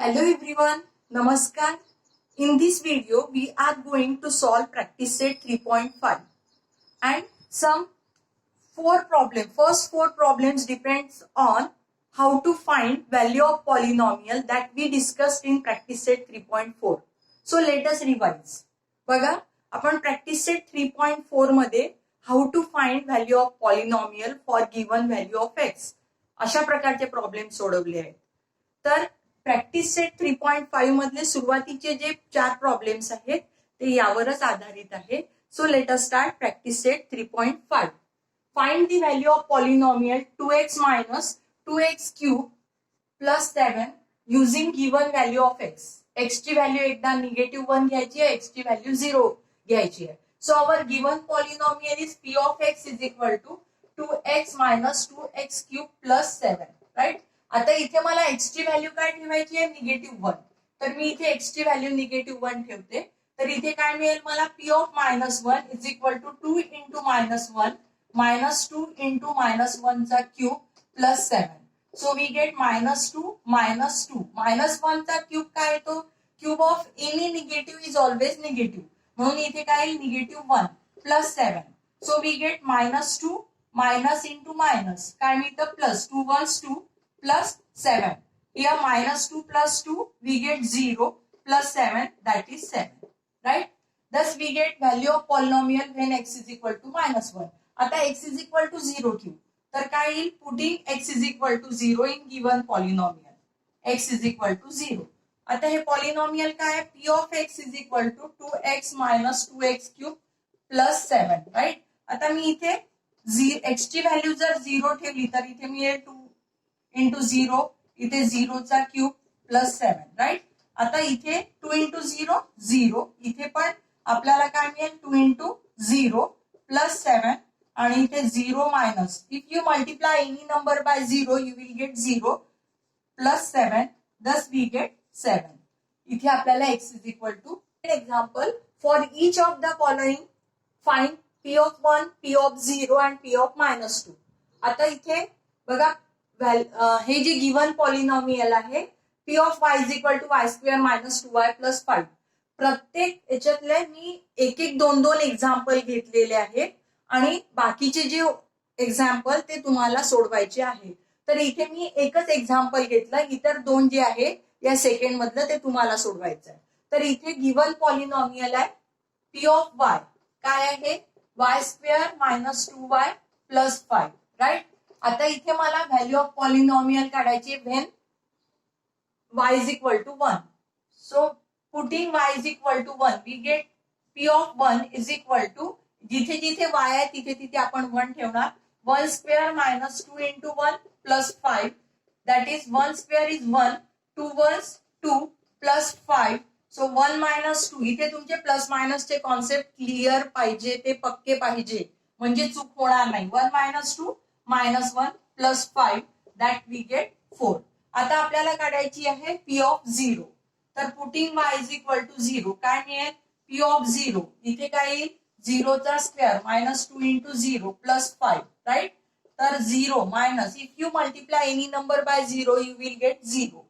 Hello everyone, Namaskar. In this video, we are going to solve practice set 3.5 and some four problems. First four problems depends on how to find value of polynomial that we discussed in practice set 3.4. So let us revise. बघा आपण practice set 3.4 मध्ये how to find value of polynomial for given value of x अशा प्रकारचे problem सोडवले आहेत. तर practice set 3.5 मधले सुरुवातीचे जे चार प्रॉब्लेम्स आहेत ते यावरच आधारित आहे. So let us start practice set 3.5. Find the value of polynomial 2x minus 2x cube plus 7 using given value of x. X ची व्हॅल्यू एकदा निगेटिव्ह 1 घ्यायची आहे, एक्स ची व्हॅल्यू 0 घ्यायची आहे. So our given polynomial is p of x is equal to 2x minus 2x cube plus 7. Right. आता इथे मला एक्स ची व्हॅल्यू काय ठेवायची आहे, निगेटिव्ह 1. तर मी इथे एक्स ची व्हॅल्यू निगेटिव्ह 1 ठेवते. तर इथे काय मिळेल मला, p of minus 1 is equal to 2 into minus 1 minus 2 into minus 1 चा cube plus 7. So we get minus 2 minus 2. Minus 1 चा क्यूब काय येतो, cube of any negative is always negative, म्हणून इथे काय येईल, negative 1 plus 7. So we get minus 2 minus into minus काय मिळतं, plus 2 1 2 plus 7. Here minus 2 plus 2 we get 0 plus 7 that is 7. Right? Thus we get value of polynomial when x is equal to minus 1. आता x is equal to 0 ठेवू. तर काय येईल, putting x is equal to 0 in given polynomial. x is equal to 0. आता हे polynomial काय आहे, p of x is equal to 2x minus 2x cube plus 7. Right? आता मी इथे x ची व्हॅल्यू जर 0 ठेवली तर इथे मी 2 इंटू 0, इथे 0 चा क्यूब प्लस 7. राईट. आता इथे 2 इंटू 0 0, इथे पण आपल्याला काय मिळेल, 2 इंटू 0 प्लस 7 आणि इथे 0 minus. If you multiply any number by 0 you will get 0 plus 7. Thus we get 7. इथे आपल्याला x is equal to example for each of the following find p of 1, p of 0 and p of minus 2. आता इथे बघा हे जे given polynomial आहे p of y is equal to y square minus 2y plus 5. प्रत्येक याच्यातले मी एक एक दोन दोन एक्झाम्पल घेतलेले आहेत आणि बाकीचे जे एक्झाम्पल ते तुम्हाला सोडवायचे आहे. तर इथे मी एकच एक्झाम्पल घेतलं, इतर दोन जे आहे या सेकंड मधलं ते तुम्हाला सोडवायचं आहे. तर इथे गिवन पॉलिनॉमियल आहे p ऑफ y काय आहे, y square minus 2y plus 5. Right. आता इथे मला व्हॅल्यू ऑफ पॉलिनॉमियल काढायची when y is equal to 1. So putting y is equal to 1 we get p of 1 is equal to, जिथे जिथे y आहे तिथे तिथे आपण 1 ठेवणार. 1 square minus 2 into 1 plus 5 that is 1 square is 1, 2 1 2 plus 5. So 1 minus 2, इथे तुमचे प्लस मायनसचे कॉन्सेप्ट क्लिअर पाहिजे, ते पक्के पाहिजे, म्हणजे चूक होणार नाही. 1 minus 2 minus 1 plus 5 that we get 4. आता आपल्याला काढायची आहे p ऑफ 0. तर putting y is equal to 0 काय मिळेल, p ऑफ 0 इथे काय येईल, 0 चा square minus 2 into 0 plus 5. Right. तर 0 minus, if you multiply any number by 0 you will get 0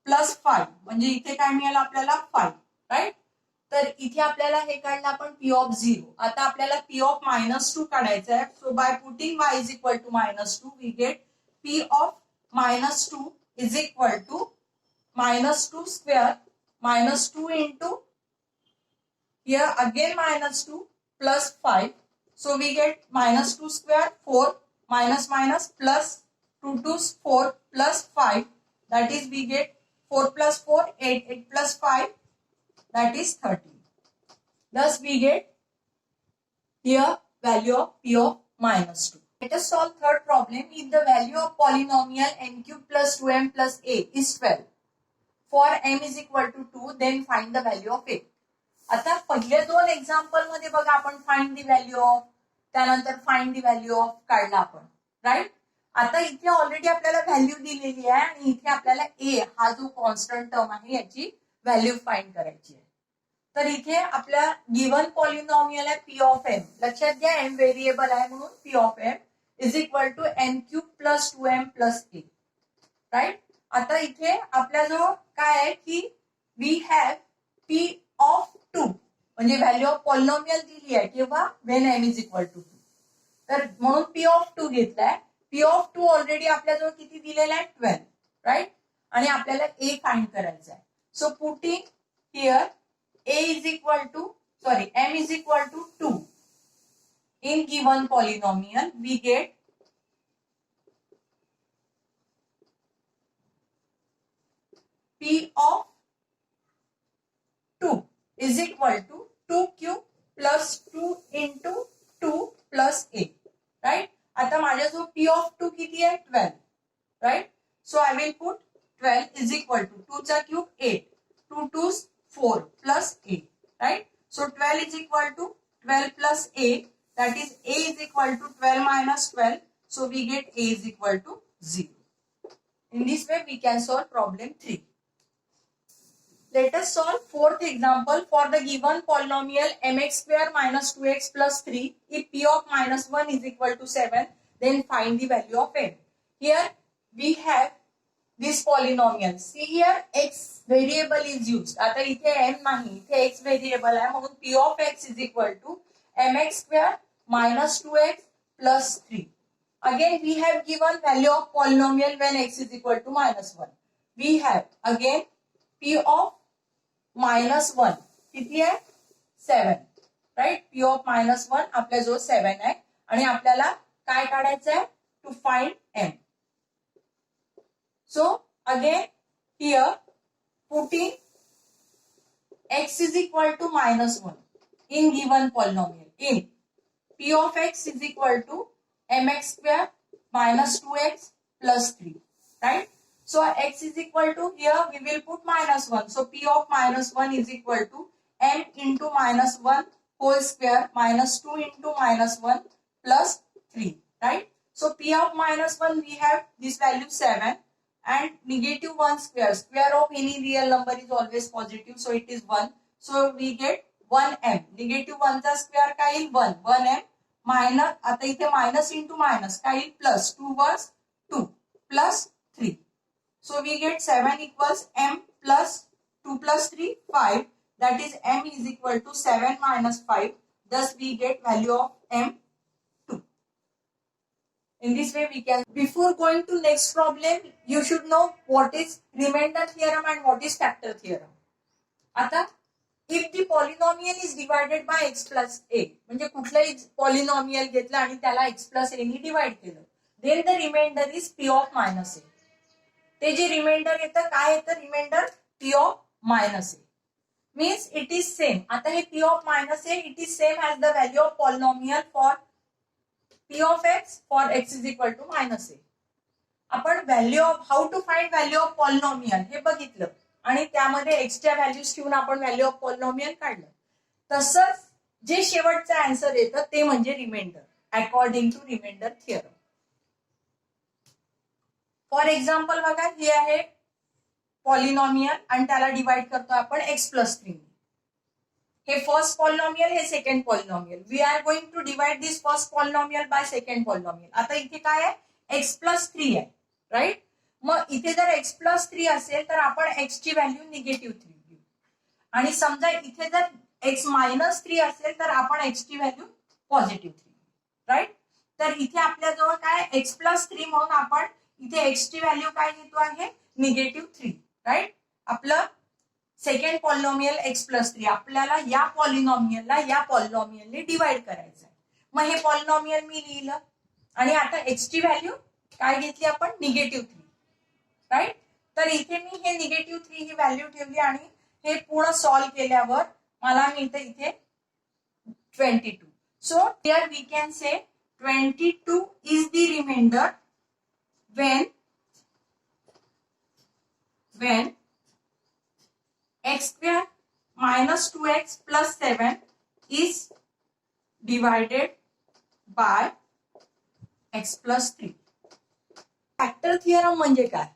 plus 5, म्हणजे इथे काय मिळेल आपल्याला 5. राईट. तर इथे आपल्याला हे काढलं आपण p ऑफ 0. आता आपल्याला p ऑफ मायनस 2 काढायचं आहे. So by putting y is equal to minus 2 we get p of minus 2 is equal to minus 2 square minus 2 into here again minus 2 plus 5. So we get minus 2 square 4 minus minus plus 2 2 4 plus 5 that is we get 4 plus 4 8 8 plus 5 that is 30. Thus we get here value of p of minus 2. Let us solve third problem. If the value of polynomial n cube plus 2m plus a is 12 for m is equal to 2 then find the value of a. आता पहिले दोन example मध्ये बघा आपण find the value of, त्यानंतर find the value of काढला आपण. Right. आता इथे ऑलरेडी आपल्याला व्हॅल्यू दिलेली आहे आणि इथे आपल्याला a हा जो कॉन्स्टंट टर्म आहे याची व्हॅल्यू फाइंड करायची आहे. तर इथे आपल्या गिवन पॉलिनॉमियल आहे p ऑफ m. लक्षात घ्या m व्हेरिएबल आहे म्हणून p of m is equal to n cube plus 2m plus a. Right. आता इथे आपल्याजवळ काय आहे की वी हॅव पी ऑफ 2 म्हणजे व्हॅल्यू ऑफ पॉलिनॉमियल दिली आहे केव्हा when m is equal to 2. तर म्हणून पी ऑफ 2 घेतलाय. पी ऑफ 2 ऑलरेडी आपल्याजवळ किती दिलेला आहे 12 राईट. आणि आपल्याला a फाइंड करायचा आहे. So putting here a is equal to m is equal to 2 in given polynomial we get p of 2 is equal to 2 cube plus 2 into 2 plus a right. आता माझ्याजवळ p of 2 किती आहे 12 right. So I will put 12 is equal to 2 चा cube 8 2 2s 4 plus a right. So 12 is equal to 12 plus a, that is a is equal to 12 minus 12. So we get a is equal to 0. In this way we can solve problem 3. Let us solve fourth example. For the given polynomial mx square minus 2x plus 3, if p of minus 1 is equal to 7, then find the value of m. Here we have this polynomial. See here x variable is used. आता इथे m नाही, इथे x variable आहे म्हणून p of x is equal to mx square minus 2x plus 3. Again we have given value of polynomial when x is equal to minus 1. We have again p of minus 1 किती आहे 7 right. p of minus 1 आपल्याजवळ 7 आहे आणि आपल्याला काय काढायचं आहे to find m. So again here putting x is equal to minus 1 in given polynomial in p of x is equal to mx square minus 2x plus 3 right. So x is equal to, here we will put minus 1. So p of minus 1 is equal to m into minus 1 whole square minus 2 into minus 1 plus 3 right. So p of minus 1 we have this value 7 and negative 1 square. Square of any real number is always positive, so it is 1. So we get 1m. Negative 1 चा square काय येईल 1. 1m minus, आता इथे minus into minus काय येईल plus 2 was 2 plus 3. So we get 7 equals m plus 2 plus 3 5. That is m is equal to 7 minus 5. Thus we get value of m 2. In this way we can. Before going to next problem, you should know what is remainder theorem and what is factor theorem. आता if the polynomial is divided by x plus a, म्हणजे कुठलाही polynomial घेतला आणि त्याला x plus a ने divide केलं, then the remainder is p of minus a. ते जे रिमाइंडर येतं काय येतं reminder p of minus a means it is same. आता हे p of minus a it is same as the value of polynomial for p of x for x is equal to minus a. आपण value of how to find value of polynomial हे बघितलं आणि त्यामध्ये एक्सच्या values ठेवून आपण value of polynomial काढलं. तसंच जे शेवटचं आन्सर येतं ते म्हणजे remainder according to remainder theorem. For example बघा हे आहे पॉलिनॉमियल आणि त्याला डिवाइड करतो आपण x प्लस 3. हे फर्स्ट पॉलिनॉमियल हे second polynomial. We are going to divide this first polynomial by second polynomial. आता इथे काय आहे x प्लस 3 आहे राईट. मग इथे जर x प्लस 3 असेल तर आपण x ची व्हॅल्यू निगेटिव्ह 3 घेऊ आणि समजा इथे जर x मायनस 3 असेल तर आपण x ची व्हॅल्यू पॉझिटिव्ह 3 राईट. तर इथे आपल्याजवळ काय x प्लस 3 म्हणून आपण इथे x ची व्हॅल्यू काय घेतो आहे निगेटिव्ह 3 राईट. आपलं सेकंड पॉलिनॉमियल x प्लस 3 आपल्याला या पॉलिनॉमियलला या पॉलिनॉमियलने डिवाइड करायचं आहे. मग हे पॉलिनॉमियल मी लिहिलं आणि आता x ची व्हॅल्यू काय घेतली आपण निगेटिव्ह 3 राईट. तर इथे मी हे निगेटिव्ह 3 ही व्हॅल्यू ठेवली आणि हे पूर्ण सॉल्व्ह केल्यावर मला मिळतं इथे 22. So here we can say 22 is the remainder when x square minus 2x plus 7 is divided by x plus 3. Factor theorem म्हणजे काय.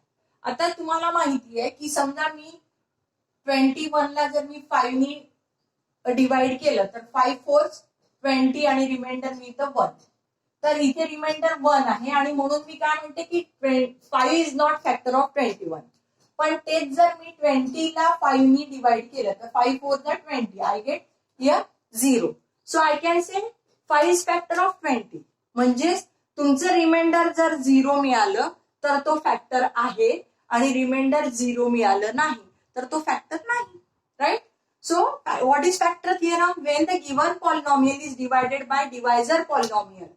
आता तुम्हाला माहिती आहे की समजा मी 21 ला जर मी 5 ने डिवाइड केलं तर 5 4 20 आणि रिमाइंडर मिळतं 1. तर इथे रिमाइंडर 1 आहे आणि म्हणून मी काय म्हणते की 5 इज नॉट फॅक्टर ऑफ 21. पण तेच जर मी 20 ला 5 नी डिवाइड केलं तर 5 4 जा 20 I get here 0. So I can say 5 is factor of 20. म्हणजेच तुमचं रिमाइंडर जर 0 मिळालं तर तो फॅक्टर आहे आणि रिमाइंडर 0 मिळालं नाही तर तो फॅक्टर नाही. Right. So what is factor theorem? When the given polynomial is divided by divisor polynomial.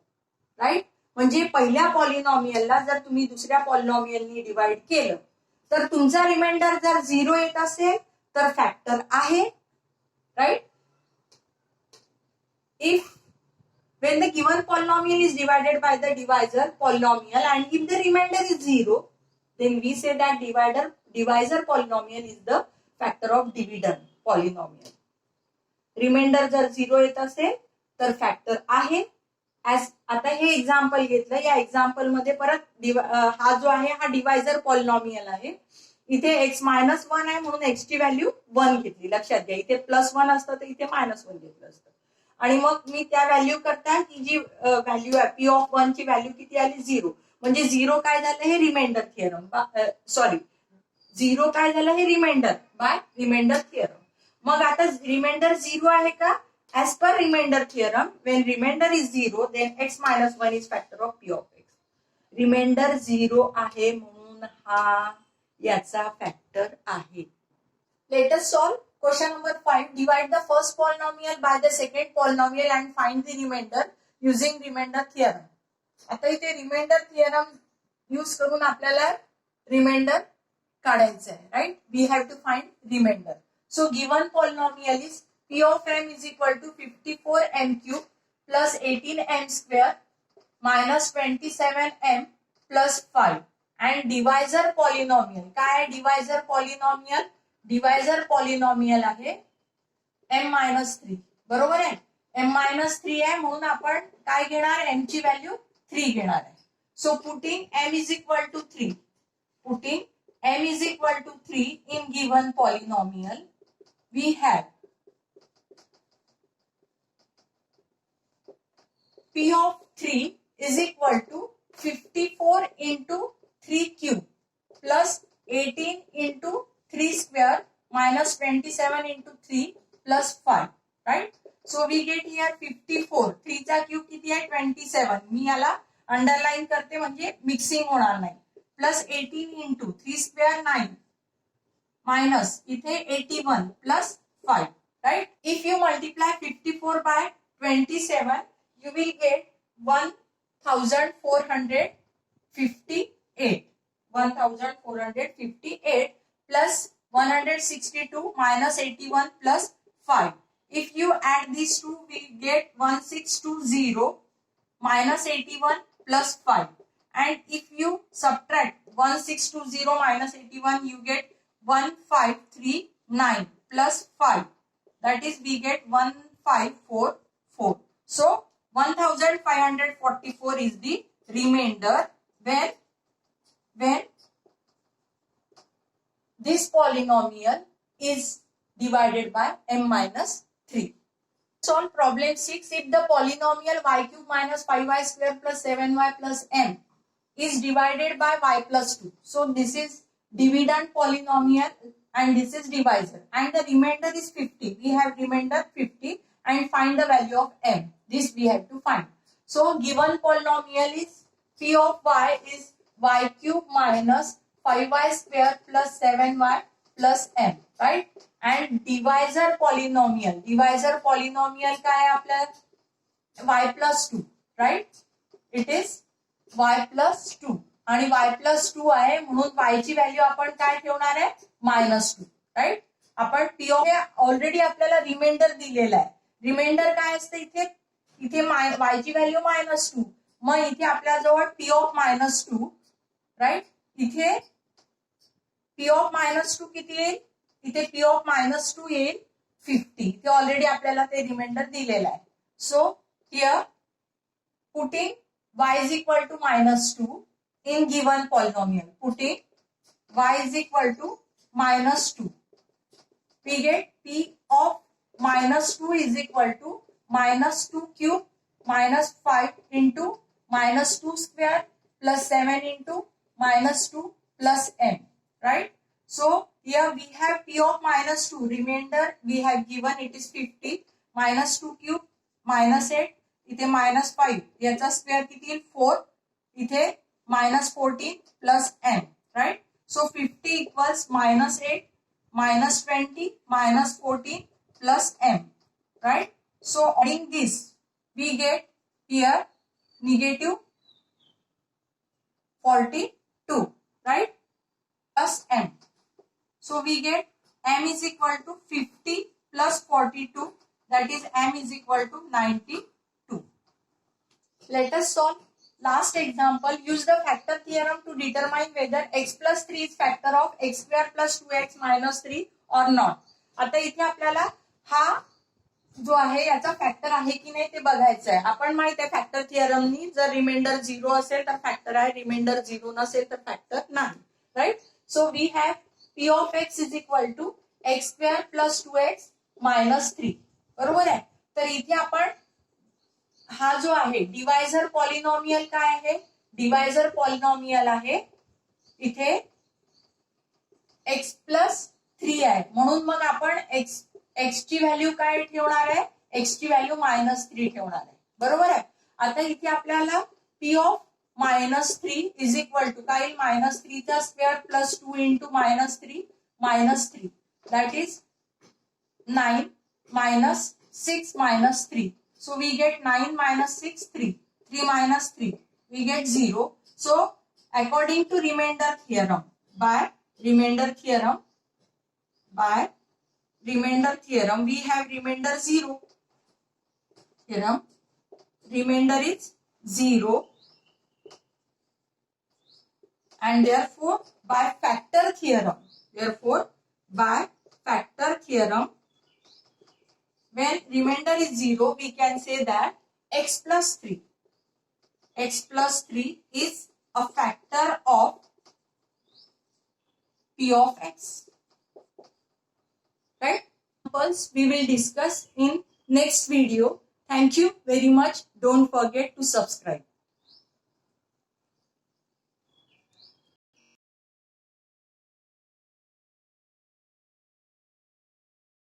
Right? म्हणजे पहिल्या पॉलिनॉमियलला जर तुम्ही दुसऱ्या पॉलिनॉमियलनी डिवाइड केलं तर तुमचा रिमाइंडर जर 0 येत असेल तर फॅक्टर आहे. Right. If when the given polynomial is divided by the divisor polynomial and if the remainder is 0, then we say that divisor polynomial is the factor of dividend polynomial. Remainder जर 0 येत असेल तर factor आहे. आता हे example घेतलं, या example मध्ये परत हा जो आहे हा डिवायझर पॉलिनॉमियल आहे. इथे x-1 आहे म्हणून x ची व्हॅल्यू 1 घेतली. लक्षात घ्या, इथे +1 असतं तर इथे -1 घेतलं असतं. आणि मग मी त्या व्हॅल्यू करता ही जी व्हॅल्यू आहे p(1) ची व्हॅल्यू किती आली 0. म्हणजे 0 काय झालं हे रिमाइंडर थिअरम, सॉरी 0 काय झालं हे रिमाइंडर बाय रिमाइंडर थिअरम. मग आता रिमाइंडर 0 आहे का? As per remainder theorem when remainder is 0 then x-1 is factor of p of x. Remainder 0 आहे म्हणून हा याचा फॅक्टर आहे. Let us solve question number 5. Divide the first polynomial by the second polynomial and find the remainder using remainder theorem. आता इथे reminder theorem use करून आपल्याला remainder काढायचं आहे. Right. We have to find remainder. So given polynomial is p of m is equal to 54m cube plus 18m square minus 27m plus 5 and divisor polynomial काय आहे divisor polynomial? divisor polynomial आहे m-3. बरोबर आहे. m-3 आहे म्हणून आपण काय घेणार? m ची व्हॅल्यू 3 घेणार आहे. So putting m is equal to 3. Putting m is equal to 3 in given polynomial we have p of 3 is equal to 54 into 3 cube plus 18 into 3 square minus 27 into 3 plus 5. Right? So we get here 54. 3 चा cube किती आहे 27. मी याला underline करते म्हणजे mixing होणार नाही. Plus 18 into 3 square 9 minus इथे 81 plus 5. Right? If you multiply 54 by 27, you will get 1458. 1458 plus 162 minus 81 plus 5. If you add these two, we get 1620 minus 81 plus 5. And if you subtract 1620 minus 81, you get 1539 plus 5. That is we get 1544. So 1544 is the remainder when this polynomial is divided by m-3. Solve problem 6. If the polynomial y cube minus 5y square plus 7y plus m is divided by y plus 2. So this is dividend polynomial and this is divisor and the remainder is 50. We have remainder 50 and find the value of m. This we have to find. So given polynomial is p of y is y cube minus 5y square plus 7y plus m. Right? And divisor polynomial काय आहे आपल्या y plus 2. Right? It is y plus 2. आणि y+2 आहे म्हणून y ची value आपण काय ठेवणार आहे -2. राईट. आपण p ऑफ ऑलरेडी आपल्याला रिमाइंडर दिलेला आहे. रिमाइंडर काय असते इथे y ची व्हॅल्यू -2. मग इथे आपल्याजवळ p ऑफ -2. राईट. इथे p ऑफ -2 किती येईल? इथे p ऑफ -2 येईल 50. इथे ऑलरेडी आपल्याला ते रिमाइंडर दिलेलं आहे. So here putting y is equal to -2 in given polynomial. Putting y is equal to -2. We get p of -2 is equal to -2 cube minus 5 into -2 square plus 7 into -2 plus m. Right? So here we have p of minus 2. Remainder we have given it is 50. Minus 2 cube minus 8. इथे minus 5. याचा square किती येईल 4. इथे minus 14 plus m. Right? So 50 equals minus 8 minus 20 minus 14 plus m. Right? So adding this we get here negative 42. Right? Plus m. So we get m is equal to 50 plus 42, that is m is equal to 92. Let us solve last example. Use the factor theorem to determine whether x plus 3 is factor of x square plus 2x minus 3 or not. आता इथे आपल्याला हा जो आहे याचा factor आहे की नाही ते बघायचं आहे. आपण माहित आहे फॅक्टर थिअरमनी जर रिमाइंडर 0 असेल तर फॅक्टर आहे, रिमाइंडर 0 नसेल तर फॅक्टर नाही. Right. So we have p of x is equal to x square plus 2x minus 3. बरोबर आहे. तर इथे आपण हा जो आहे डिवायझर पॉलिनॉमियल काय आहे, डिवायझर पॉलिनॉमियल आहे इथे x प्लस 3 आहे, म्हणून मग आपण x ची व्हॅल्यू काय ठेवणार आहे, x ची व्हॅल्यू -3 ठेवणार आहे. बरोबर आहे. आता इथे आपल्याला p of -3 is equal to काय येईल, -3 चा square plus 2 into -3 -3 that is 9 -6 -3. So we get 9 minus 6, 3. 3 minus 3, we get 0. So according to remainder theorem, by remainder theorem, we have remainder 0. Theorem, remainder is 0. And therefore, by factor theorem, when remainder is 0, we can say that x plus 3 is a factor of p of x. Right? Examples we will discuss in next video. Thank you very much. Don't forget to subscribe.